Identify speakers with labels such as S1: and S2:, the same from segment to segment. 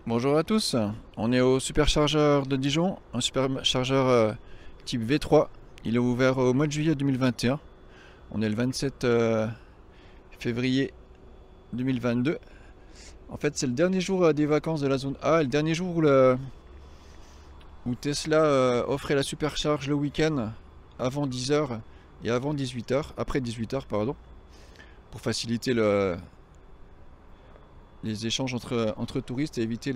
S1: Bonjour à tous, on est au superchargeur de Dijon, un superchargeur type V3. Il est ouvert au mois de juillet 2021. On est le 27 février 2022. En fait, c'est le dernier jour des vacances de la zone A, et le dernier jour où Tesla offrait la supercharge le week-end avant 10 h et avant 18 h, après 18 h, pardon, pour faciliter les échanges entre touristes et éviter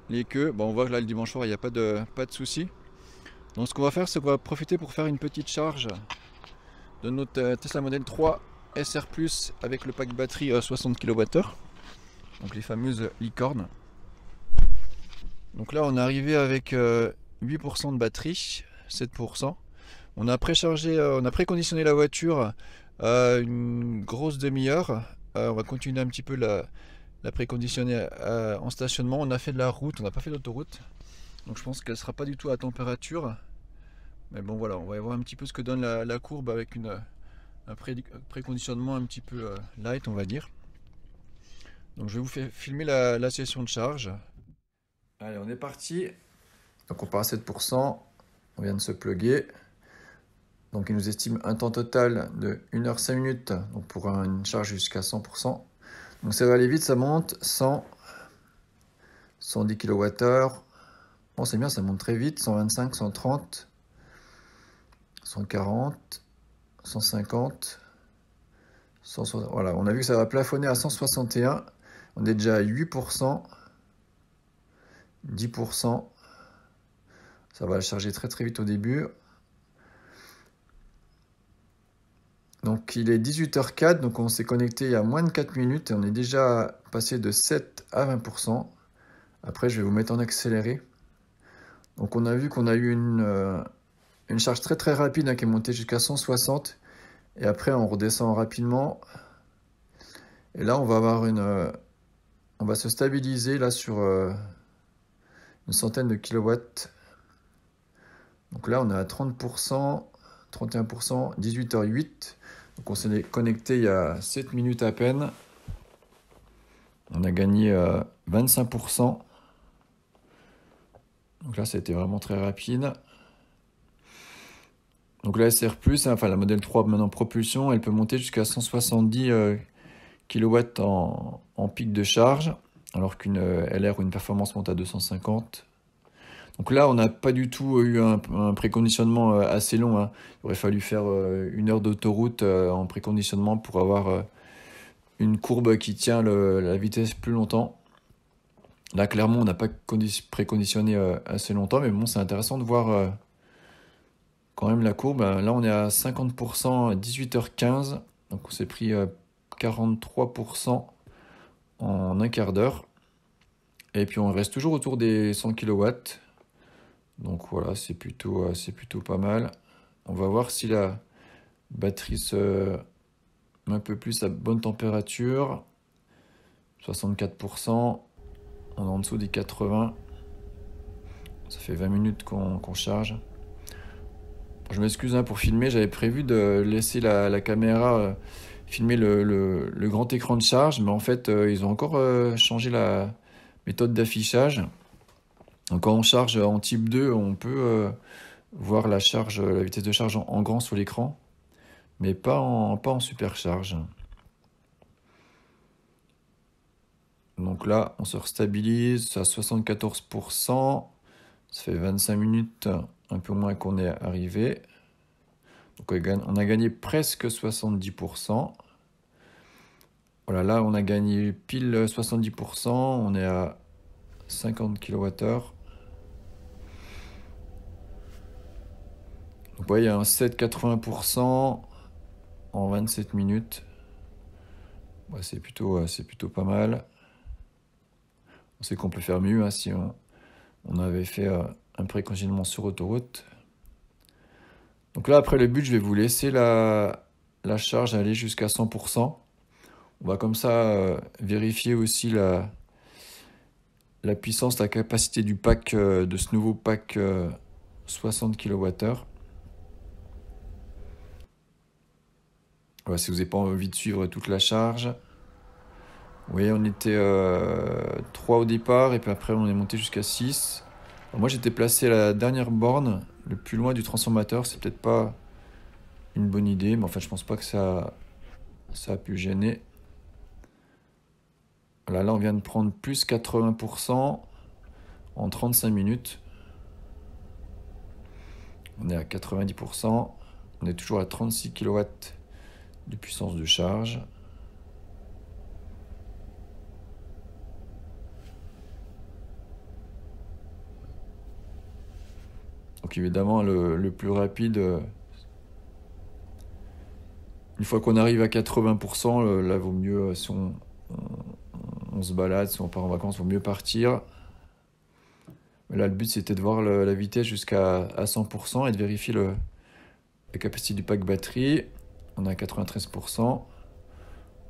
S1: les queues. Bon, on voit que là le dimanche soir il n'y a pas de souci. Donc ce qu'on va faire, c'est qu'on va profiter pour faire une petite charge de notre Tesla Model 3 SR Plus avec le pack batterie 60 kWh, donc les fameuses licornes. Donc là on est arrivé avec 8% de batterie, 7%. On a préchargé, on a préconditionné la voiture une grosse demi-heure. On va continuer un petit peu la préconditionner en stationnement. On a fait de la route, on n'a pas fait d'autoroute. Donc je pense qu'elle sera pas du tout à température. Mais bon voilà, on va voir un petit peu ce que donne la courbe avec un préconditionnement un petit peu light, on va dire. Donc je vais vous faire filmer la session de charge. Allez, on est parti. Donc on part à 7%, on vient de se plugger. Donc il nous estime un temps total de 1 h 5 minutes donc pour une charge jusqu'à 100%. Donc ça va aller vite, ça monte 100, 110 kWh. Bon c'est bien, ça monte très vite, 125, 130, 140, 150. 160, voilà, on a vu que ça va plafonner à 161. On est déjà à 8%, 10%. Ça va charger très très vite au début. Donc il est 18h04, donc on s'est connecté il y a moins de 4 minutes et on est déjà passé de 7 à 20%. Après je vais vous mettre en accéléré. Donc on a vu qu'on a eu une charge très très rapide qui est montée jusqu'à 160. Et après on redescend rapidement. Et là on va avoir on va se stabiliser là sur une centaine de kilowatts. Donc là on est à 30%, 31%, 18h08. Donc on s'est connecté il y a 7 minutes à peine. On a gagné 25%. Donc là, ça a été vraiment très rapide. Donc la SR+, enfin la Model 3 maintenant propulsion, elle peut monter jusqu'à 170 kW en pic de charge, alors qu'une LR ou une performance monte à 250. Donc là, on n'a pas du tout eu un préconditionnement assez long, hein. Il aurait fallu faire 1 heure d'autoroute en préconditionnement pour avoir une courbe qui tient la vitesse plus longtemps. Là, clairement, on n'a pas préconditionné assez longtemps, mais bon, c'est intéressant de voir quand même la courbe. Là, on est à 50% à 18h15, donc on s'est pris 43% en un quart d'heure. Et puis, on reste toujours autour des 100 kW. Donc voilà, c'est plutôt pas mal. On va voir si la batterie se met un peu plus à bonne température. 64%. On est en dessous des 80. Ça fait 20 minutes qu'on charge. Je m'excuse pour filmer, j'avais prévu de laisser la caméra filmer le grand écran de charge, mais en fait ils ont encore changé la méthode d'affichage. Donc quand on charge en type 2, on peut voir la vitesse de charge en grand sur l'écran, mais pas en supercharge. Donc là, on se restabilise à 74%. Ça fait 25 minutes, un peu moins qu'on est arrivé. Donc on a gagné presque 70%. Voilà, là on a gagné pile 70%. On est à 50 kWh. Donc vous voyez, un 7,80% en 27 minutes. Ouais, c'est plutôt pas mal. On sait qu'on peut faire mieux hein, si on avait fait un préconditionnement sur autoroute. Donc là, après le but, je vais vous laisser la charge aller jusqu'à 100%. On va comme ça vérifier aussi la puissance, la capacité du pack, de ce nouveau pack 60 kWh. Voilà, si vous n'avez pas envie de suivre toute la charge. Oui, on était 3 au départ et puis après on est monté jusqu'à 6. Alors moi j'étais placé à la dernière borne, le plus loin du transformateur. C'est peut-être pas une bonne idée, mais enfin je pense pas que ça a pu gêner. Voilà, là on vient de prendre plus 80% en 35 minutes. On est à 90%. On est toujours à 36 kW de puissance de charge. Donc évidemment le plus rapide, une fois qu'on arrive à 80%, là vaut mieux, si on se balade, si on part en vacances, vaut mieux partir. Mais là le but c'était de voir la vitesse jusqu'à 100% et de vérifier la capacité du pack batterie. On est à 93%. On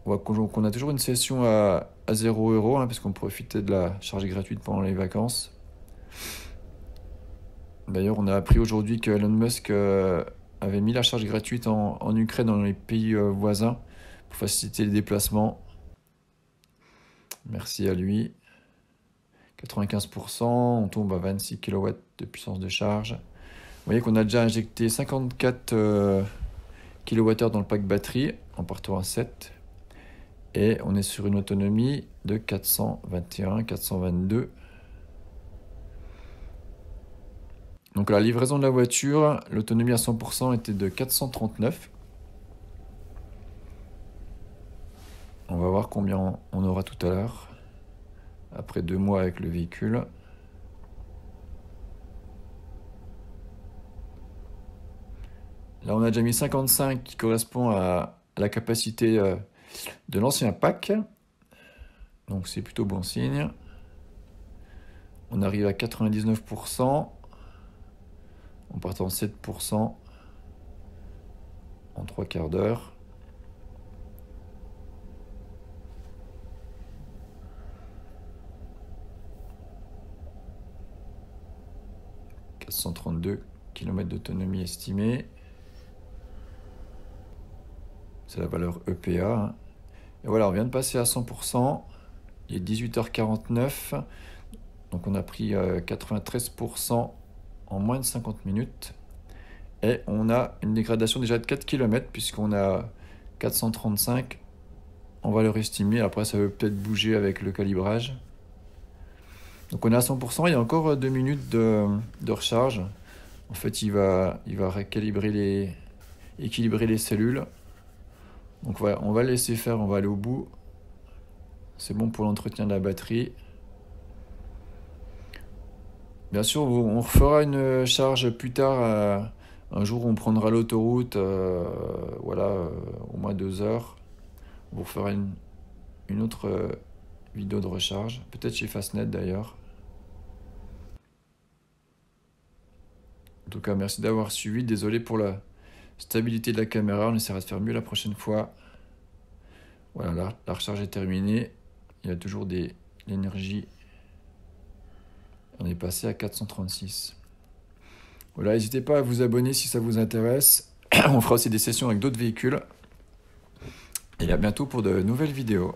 S1: voit qu'on a toujours une session à 0 €, hein, parce qu'on profitait de la charge gratuite pendant les vacances. D'ailleurs, on a appris aujourd'hui que Elon Musk avait mis la charge gratuite en Ukraine, dans les pays voisins, pour faciliter les déplacements. Merci à lui. 95%, on tombe à 26 kW de puissance de charge. Vous voyez qu'on a déjà injecté 54 kWh dans le pack batterie en partant à 7. Et on est sur une autonomie de 421, 422. Donc à la livraison de la voiture, l'autonomie à 100% était de 439. On va voir combien on aura tout à l'heure, après 2 mois avec le véhicule. Là on a déjà mis 55 qui correspond à la capacité de l'ancien pack. Donc c'est plutôt bon signe. On arrive à 99%. En partant 7% en 3 quarts d'heure. « 432 km d'autonomie estimée. » C'est la valeur EPA. Hein. Et voilà, on vient de passer à 100%. Il est 18h49. Donc on a pris 93% en moins de 50 minutes. Et on a une dégradation déjà de 4 km puisqu'on a 435 en valeur estimée. Après, ça peut peut-être bouger avec le calibrage. Donc on est à 100%. Il y a encore 2 minutes de recharge. En fait, il va récalibrer équilibrer les cellules. Donc voilà, on va le laisser faire, on va aller au bout. C'est bon pour l'entretien de la batterie. Bien sûr, on refera une charge plus tard, un jour où on prendra l'autoroute, voilà, au moins 2 heures. On vous refera une autre vidéo de recharge, peut-être chez Fastnet d'ailleurs. En tout cas, merci d'avoir suivi. Désolé pour la stabilité de la caméra, on essaiera de faire mieux la prochaine fois. Voilà, là, la recharge est terminée. Il y a toujours de l'énergie. On est passé à 436. Voilà, n'hésitez pas à vous abonner si ça vous intéresse. On fera aussi des sessions avec d'autres véhicules. Et à bientôt pour de nouvelles vidéos.